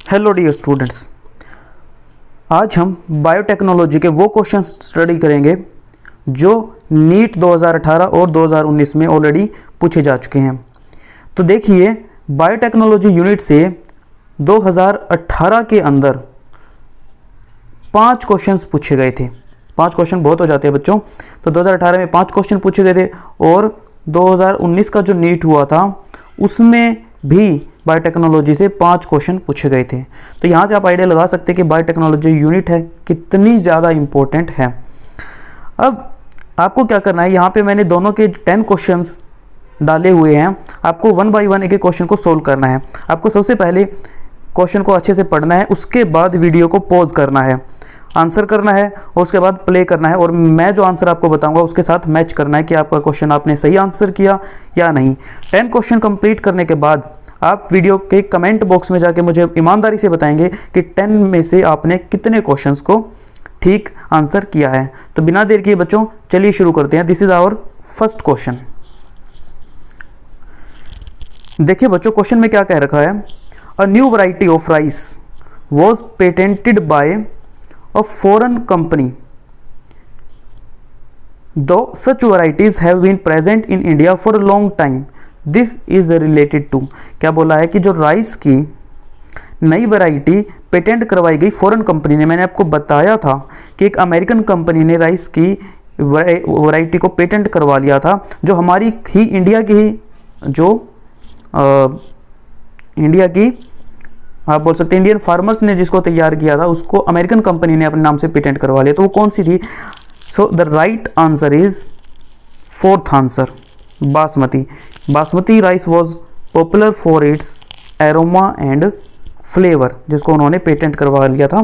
Hello dear students, आज हम biotechnology के वो क्वेश्चन स्टडी करेंगे जो नीट 2018 और 2019 में ऑलरेडी पूछे जा चुके हैं। तो देखिए, बायोटेक्नोलॉजी यूनिट से 2018 के अंदर 5 क्वेश्चंस पूछे गए थे। 5 क्वेश्चन बहुत हो जाते हैं बच्चों, तो 2018 में 5 क्वेश्चन पूछे गए थे और 2019 का जो नीट हुआ था उसमें भी बायोटेक्नोलॉजी से 5 क्वेश्चन पूछे गए थे। तो यहाँ से आप आइडिया लगा सकते हैं कि बायोटेक्नोलॉजी यूनिट है कितनी ज़्यादा इम्पोर्टेंट है। अब आपको क्या करना है, यहाँ पे मैंने दोनों के 10 क्वेश्चंस डाले हुए हैं। आपको 1 बाय 1 एक एक क्वेश्चन को सोल्व करना है। आपको सबसे पहले क्वेश्चन को अच्छे से पढ़ना है, उसके बाद वीडियो को पॉज करना है, आंसर करना है और उसके बाद प्ले करना है और मैं जो आंसर आपको बताऊंगा उसके साथ मैच करना है कि आपका क्वेश्चन आपने सही आंसर किया या नहीं। 10 क्वेश्चन कंप्लीट करने के बाद आप वीडियो के कमेंट बॉक्स में जाके मुझे ईमानदारी से बताएंगे कि 10 में से आपने कितने क्वेश्चंस को ठीक आंसर किया है। तो बिना देर किए बच्चों चलिए शुरू करते हैं। This is our first question. देखिए बच्चों, क्वेश्चन में क्या कह रखा है, a new variety of rice was patented by a foreign company though such varieties have been present in India for a long time. This is related to, क्या बोला है कि जो राइस की नई वैरायटी पेटेंट करवाई गई फॉरेन कंपनी ने। मैंने आपको बताया था कि एक अमेरिकन कंपनी ने राइस की वैरायटी को पेटेंट करवा लिया था, जो हमारी ही इंडिया की ही जो इंडिया की आप बोल सकते हैं इंडियन फार्मर्स ने जिसको तैयार किया था उसको अमेरिकन कंपनी ने अपने नाम से पेटेंट करवा लिया। तो वो कौन सी थी? So the right answer is fourth answer, basmati. Basmati rice was popular for its aroma and flavour, जिसको उन्होंने पेटेंट करवा लिया था।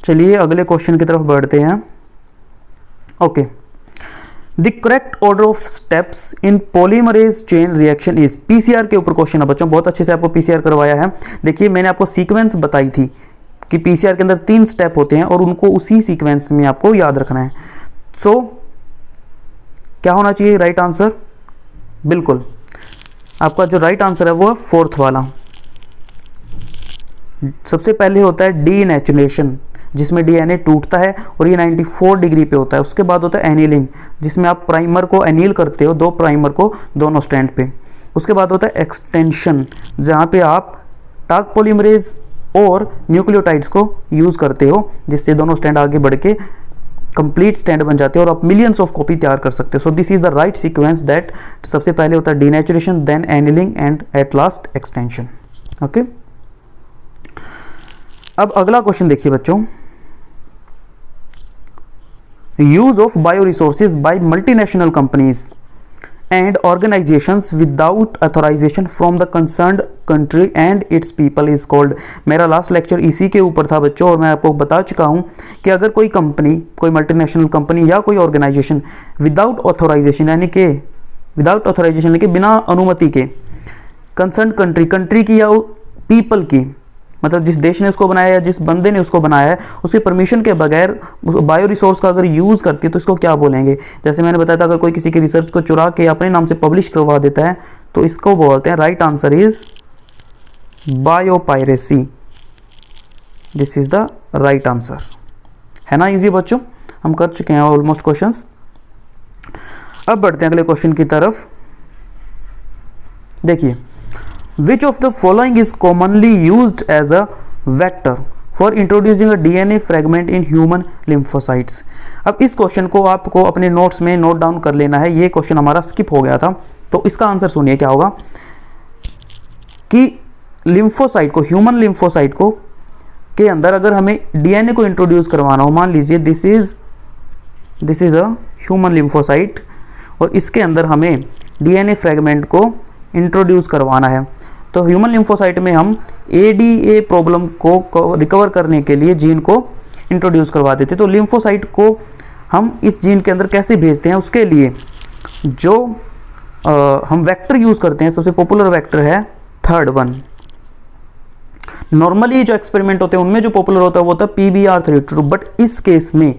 चलिए अगले क्वेश्चन की तरफ बढ़ते हैं। Okay, the correct order of steps in polymerase chain reaction is. PCR के ऊपर क्वेश्चन है बच्चों, बहुत अच्छे से आपको पीसीआर करवाया है। देखिए मैंने आपको सीक्वेंस बताई थी कि पीसीआर के अंदर 3 स्टेप होते हैं और उनको उसी सीक्वेंस में आपको याद रखना है। सो क्या होना चाहिए राइट आंसर? बिल्कुल आपका जो राइट आंसर है वो फोर्थ वाला। सबसे पहले होता है डीनेचुरेशन, जिसमें डीएनए टूटता है और ये 94 डिग्री पे होता है। उसके बाद होता है एनीलिंग, जिसमें आप प्राइमर को एनील करते हो, 2 प्राइमर को दोनों स्टैंड पे। उसके बाद होता है एक्सटेंशन, जहाँ पे आप टाग पॉलीमरेज और न्यूक्लियोटाइड्स को यूज़ करते हो, जिससे दोनों स्टैंड आगे बढ़ के कंप्लीट स्टैंड बन जाते हैं और आप मिलियंस ऑफ कॉपी तैयार कर सकते हो। So this is the right sequence that सबसे पहले होता है denaturation, then annealing and at last extension. Okay, अब अगला क्वेश्चन देखिए बच्चों, use of bio resources by multinational companies and organizations without authorization from the concerned country and its people is called। मेरा last lecture इसी के ऊपर था बच्चों और मैं आपको बता चुका हूँ कि अगर कोई कंपनी, कोई मल्टीनेशनल कंपनी या कोई ऑर्गेनाइजेशन विदाउट ऑथोराइजेशन यानी कि बिना अनुमति के कंसर्न कंट्री की या पीपल की, मतलब जिस देश ने उसको बनाया या जिस बंदे ने उसको बनाया है, उसके परमिशन के बगैर बायो रिसोर्स का अगर यूज़ करती है तो इसको क्या बोलेंगे? जैसे मैंने बताया था, अगर कोई किसी की रिसर्च को चुरा के अपने नाम से पब्लिश करवा देता है तो इसको बोलते हैं, right answer is biopiracy. This is the right answer. है ना इजी बच्चों, हम कर चुके हैं ऑलमोस्ट क्वेश्चंस। अब बढ़ते हैं अगले क्वेश्चन की तरफ। देखिए, Which of the following is commonly used as a vector for introducing a DNA fragment in human lymphocytes? अब इस क्वेश्चन को आपको अपने नोट्स में नोट डाउन कर लेना है। ये क्वेश्चन हमारा स्किप हो गया था, तो इसका आंसर सुनिए क्या होगा कि लिम्फोसाइट को, ह्यूमन लिम्फोसाइट को के अंदर अगर हमें डीएनए को इंट्रोड्यूस करवाना हो, मान लीजिए this is a human lymphocyte और इसके अंदर हमें डीएनए फ्रेगमेंट को इंट्रोड्यूस करवाना है, तो ह्यूमन लिम्फोसाइट में हम एडीए प्रॉब्लम को रिकवर करने के लिए जीन को इंट्रोड्यूस करवा देते। तो लिम्फोसाइट को हम इस जीन के अंदर कैसे भेजते हैं, उसके लिए जो हम वेक्टर यूज़ करते हैं, सबसे पॉपुलर वेक्टर है थर्ड वन। नॉर्मली जो एक्सपेरिमेंट होते हैं उनमें जो पॉपुलर होता है वो होता है PBR32, बट इस केस में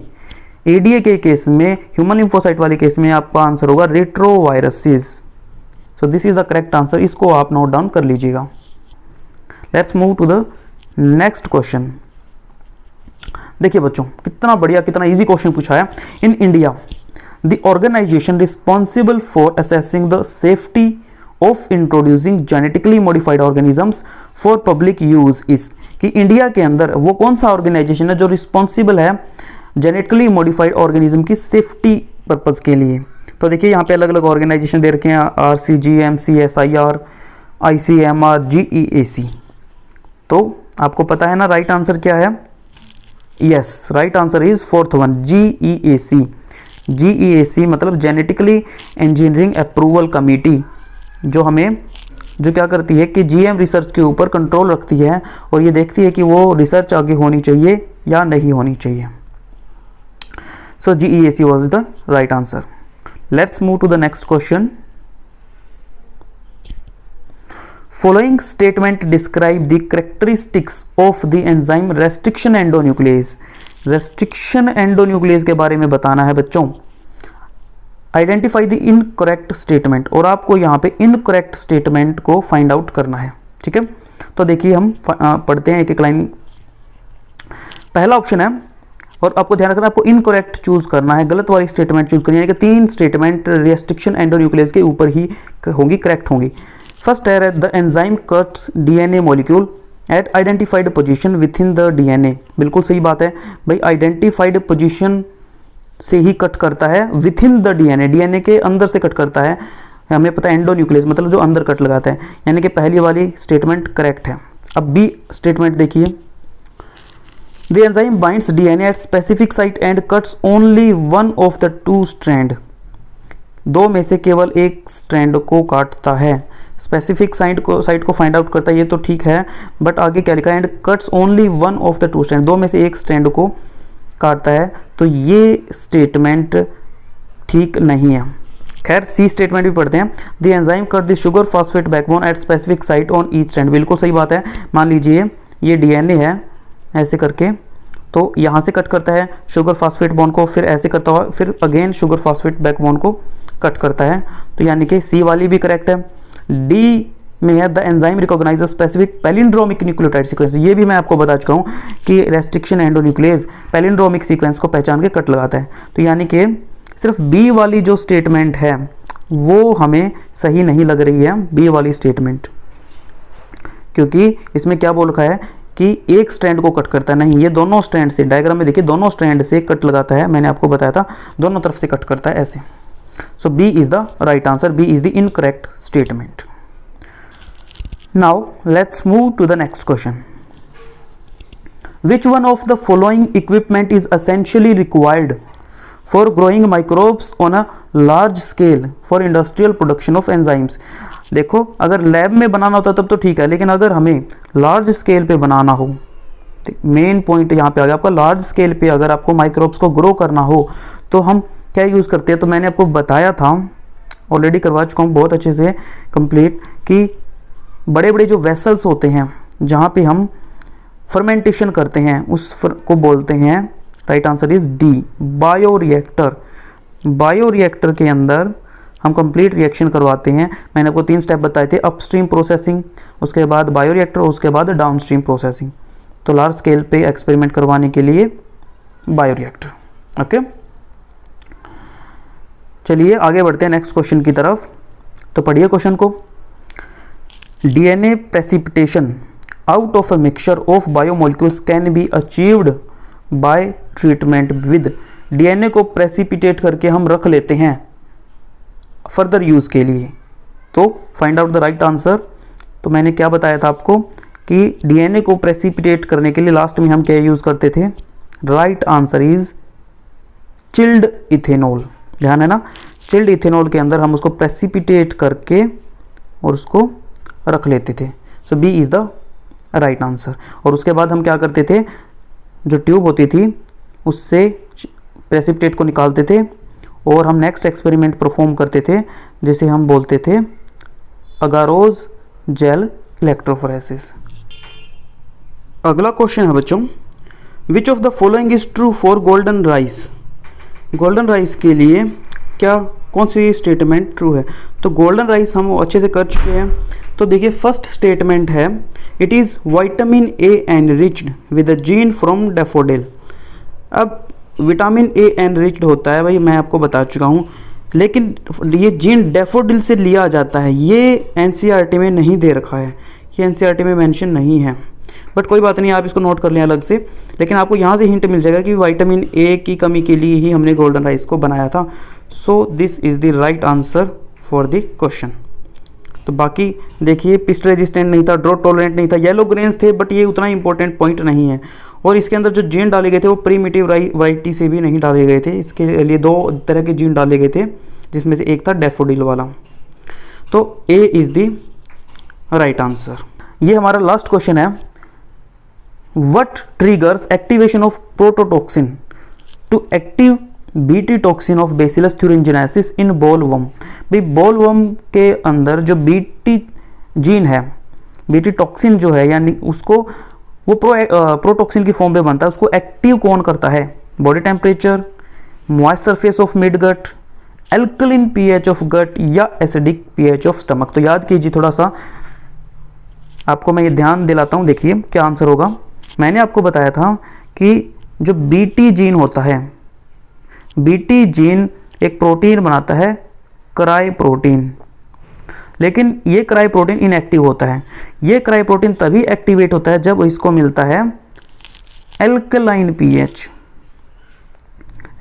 एडीए के केस में, ह्यूमन लिम्फोसाइट वाले केस में आपका आंसर होगा retroviruses. So this is the correct answer, इसको आप नोट डाउन कर लीजिएगा। Let's move to the next question. देखिए बच्चों, कितना बढ़िया, कितना इजी क्वेश्चन पूछा है। In India the organisation responsible for assessing the safety of introducing genetically modified organisms for public use is, कि इंडिया के अंदर वो कौन सा ऑर्गेनाइजेशन है जो रिस्पॉन्सिबल है जेनेटिकली मॉडिफाइड ऑर्गेनिज्म की सेफ्टी पर्पज़ के लिए। तो देखिए यहाँ पे अलग अलग ऑर्गेनाइजेशन दे रखे हैं, RCG, MCSIR, ICMR, GEAC। तो आपको पता है ना राइट आंसर क्या है? Yes, right answer is fourth one, GEAC। GEAC मतलब जेनेटिकली इंजीनियरिंग अप्रूवल कमेटी, जो क्या करती है कि GM रिसर्च के ऊपर कंट्रोल रखती है और ये देखती है कि वो रिसर्च आगे होनी चाहिए या नहीं होनी चाहिए। So GEAC was the right answer. Let's move to the next question. Following statement describe the characteristics of the enzyme restriction endonuclease। restriction endonuclease के बारे में बताना है बच्चों। आइडेंटिफाई द इनकरेक्ट स्टेटमेंट, और आपको यहाँ पे इनकरेक्ट स्टेटमेंट को फाइंड आउट करना है, ठीक है। तो देखिए हम पढ़ते हैं एक एक लाइन। पहला ऑप्शन है, और आपको ध्यान रखना, आपको इनकरेक्ट चूज करना है, गलत वाली स्टेटमेंट चूज करनी है, यानी कि 3 स्टेटमेंट रेस्ट्रिक्शन एंडोन्यूक्लियस के ऊपर ही होंगी, करेक्ट होंगी। फर्स्ट है the enzyme cuts DNA molecule eight identified position with in the DNA। बिल्कुल सही बात है भाई, आइडेंटिफाइड पोजीशन से ही कट करता है, विथ इन द DNA के अंदर से कट करता है। हमें पता है एंडोन्यूक्लियस मतलब जो अंदर कट लगाता है, यानी कि पहली वाली स्टेटमेंट करेक्ट है। अब बी स्टेटमेंट देखिए, the enzyme binds DNA at specific site and cuts only one of the 2 strand. 2 में से केवल एक स्ट्रैंड को काटता है, स्पेसिफिक साइट को फाइंड आउट करता है, ये तो ठीक है, बट आगे क्या लिखा है, and cuts only one of the 2 strand, 2 में से एक स्ट्रैंड को काटता है, तो ये स्टेटमेंट ठीक नहीं है। खैर सी स्टेटमेंट भी पढ़ते हैं, the enzyme cut the sugar phosphate backbone at specific site on each strand. बिल्कुल सही बात है। मान लीजिए ये DNA है, ऐसे करके तो यहाँ से कट करता है शुगर फॉस्फेट बॉन्ड को, फिर ऐसे करता हुआ फिर अगेन शुगर फॉस्फेट बैकबोन को कट करता है, तो यानी कि सी वाली भी करेक्ट है। डी में है the enzyme recognise specific palindromic nucleotide sequence. ये भी मैं आपको बता चुका हूँ कि रेस्ट्रिक्शन एंडोन्यूक्लियस पैलिंड्रोमिक सीक्वेंस को पहचान के कट लगाता है, तो यानी कि सिर्फ बी वाली जो स्टेटमेंट है वो हमें सही नहीं लग रही है, बी वाली स्टेटमेंट, क्योंकि इसमें क्या बोल रखा है कि एक स्ट्रैंड को कट करता है, नहीं, ये दोनों स्ट्रैंड से, डायग्राम में देखिए दोनों स्ट्रैंड से कट लगाता है, मैंने आपको बताया था दोनों तरफ से कट करता है ऐसे। So B is the right answer, B is the incorrect statement. Now let's move to the next question. Which one of the following equipment is essentially required for growing microbes on a large scale for industrial production of enzymes. देखो अगर lab में बनाना होता तब तो ठीक है, लेकिन अगर हमें लार्ज स्केल पे बनाना हो, मेन पॉइंट यहाँ पे आ गया आपका, लार्ज स्केल पे अगर आपको माइक्रोब्स को ग्रो करना हो तो हम क्या यूज़ करते हैं, तो मैंने आपको बताया था, ऑलरेडी करवा चुका हूँ बहुत अच्छे से कंप्लीट, कि बड़े बड़े जो वेसल्स होते हैं जहाँ पे हम फर्मेंटेशन करते हैं उस को बोलते हैं, right answer is D, bioreactor. Bioreactor के अंदर हम कंप्लीट रिएक्शन करवाते हैं। मैंने आपको 3 स्टेप बताए थे, अपस्ट्रीम प्रोसेसिंग, उसके बाद बायोरिएक्टर, उसके बाद डाउनस्ट्रीम प्रोसेसिंग। तो लार्ज स्केल पे एक्सपेरिमेंट करवाने के लिए बायोरिएक्टर। ओके, चलिए आगे बढ़ते हैं नेक्स्ट क्वेश्चन की तरफ। तो पढ़िए क्वेश्चन को। DNA precipitation out of a mixture of biomolecules can be achieved by treatment with. DNA को प्रेसिपिटेट करके हम रख लेते हैं फर्दर यूज़ के लिए, तो find out the right answer. तो मैंने क्या बताया था आपको कि DNA को प्रेसिपिटेट करने के लिए लास्ट में हम क्या यूज़ करते थे, right answer is chilled ethanol. ध्यान है ना, चिल्ड इथेनॉल के अंदर हम उसको प्रेसिपिटेट करके और उसको रख लेते थे। So B is the right answer. और उसके बाद हम क्या करते थे, जो ट्यूब होती थी उससे प्रेसिपिटेट को निकालते थे और हम नेक्स्ट एक्सपेरिमेंट परफॉर्म करते थे जिसे हम बोलते थे अगारोज जेल इलेक्ट्रोफोरेसिस। अगला क्वेश्चन है बच्चों, which of the following is true for golden rice. Golden rice के लिए क्या कौन सी स्टेटमेंट ट्रू है। तो गोल्डन राइस हम अच्छे से कर चुके हैं, तो देखिए फर्स्ट स्टेटमेंट है it is vitamin A enriched with a gene from daffodil. अब विटामिन ए एनरिच्ड होता है भाई, मैं आपको बता चुका हूँ, लेकिन ये जीन डैफोडिल से लिया जाता है, ये एनसीईआरटी में नहीं दे रखा है, ये एनसीईआरटी में मेंशन नहीं है, बट कोई बात नहीं, आप इसको नोट कर लें अलग से। लेकिन आपको यहाँ से हिंट मिल जाएगा कि विटामिन ए की कमी के लिए ही हमने गोल्डन राइस को बनाया था। So this is the right answer for the question. तो बाकी देखिए पिस्ट रेजिस्टेंट नहीं था, ड्रॉट टॉलरेंट नहीं था, येलो ग्रेन्स थे, बट ये उतना इंपॉर्टेंट पॉइंट नहीं है। और इसके अंदर जो जीन डाले गए थे वो प्रीमिटिव वैरायटी से भी नहीं डाले गए थे, इसके लिए 2 तरह के जीन डाले गए थे, जिसमें से एक था डैफोडिल वाला। तो A is the right answer. ये हमारा लास्ट क्वेश्चन है, what triggers activation of prototoxin to active BT toxin of Bacillus thuringiensis in bollworm. भाई बोलवर्म के अंदर जो बीटी जीन है, बीटी टॉक्सिन जो है, यानी उसको वो प्रोटॉक्सिन की फॉर्म में बनता है, उसको एक्टिव कौन करता है? Body temperature, moist surface of mid gut, alkaline pH of gut या एसिडिक पीएच ऑफ स्टमक। तो याद कीजिए थोड़ा सा, आपको मैं ये ध्यान दिलाता हूँ, देखिए क्या आंसर होगा। मैंने आपको बताया था कि जो बीटी जीन होता है, बीटी जीन एक प्रोटीन बनाता है क्राई प्रोटीन, लेकिन ये क्राई प्रोटीन इनएक्टिव होता है। ये क्राई प्रोटीन तभी एक्टिवेट होता है जब इसको मिलता है एल्कलाइन पीएच।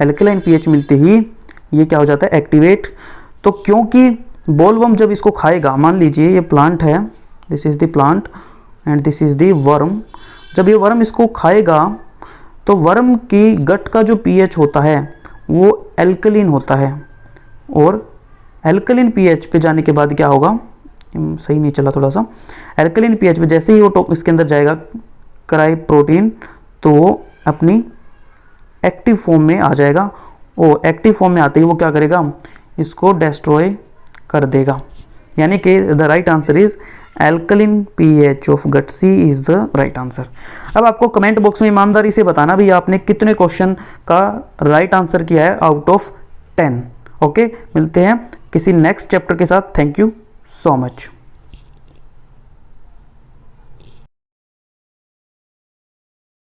एल्कलाइन पीएच मिलते ही ये क्या हो जाता है? एक्टिवेट। तो क्योंकि बोलवर्म जब इसको खाएगा, मान लीजिए ये प्लांट है, this is the plant and this is the worm, जब ये वर्म इसको खाएगा तो वर्म की गट का जो पीएच होता है वो एल्कलिन होता है, और एल्कलिन पीएच पे जाने के बाद क्या होगा, सही नहीं चला थोड़ा सा, एल्कलिन पीएच पे जैसे ही वो इसके अंदर जाएगा क्राई प्रोटीन, तो वो अपनी एक्टिव फॉर्म में आ जाएगा, और एक्टिव फॉर्म में आते ही वो क्या करेगा, इसको डिस्ट्रॉय कर देगा। यानी कि the right answer is alkaline pH of gut, C is the right answer. अब आपको कमेंट बॉक्स में ईमानदारी से बताना भी आपने कितने क्वेश्चन का राइट आंसर किया है आउट ऑफ 10। ओके, मिलते हैं किसी नेक्स्ट चैप्टर के साथ। Thank you so much.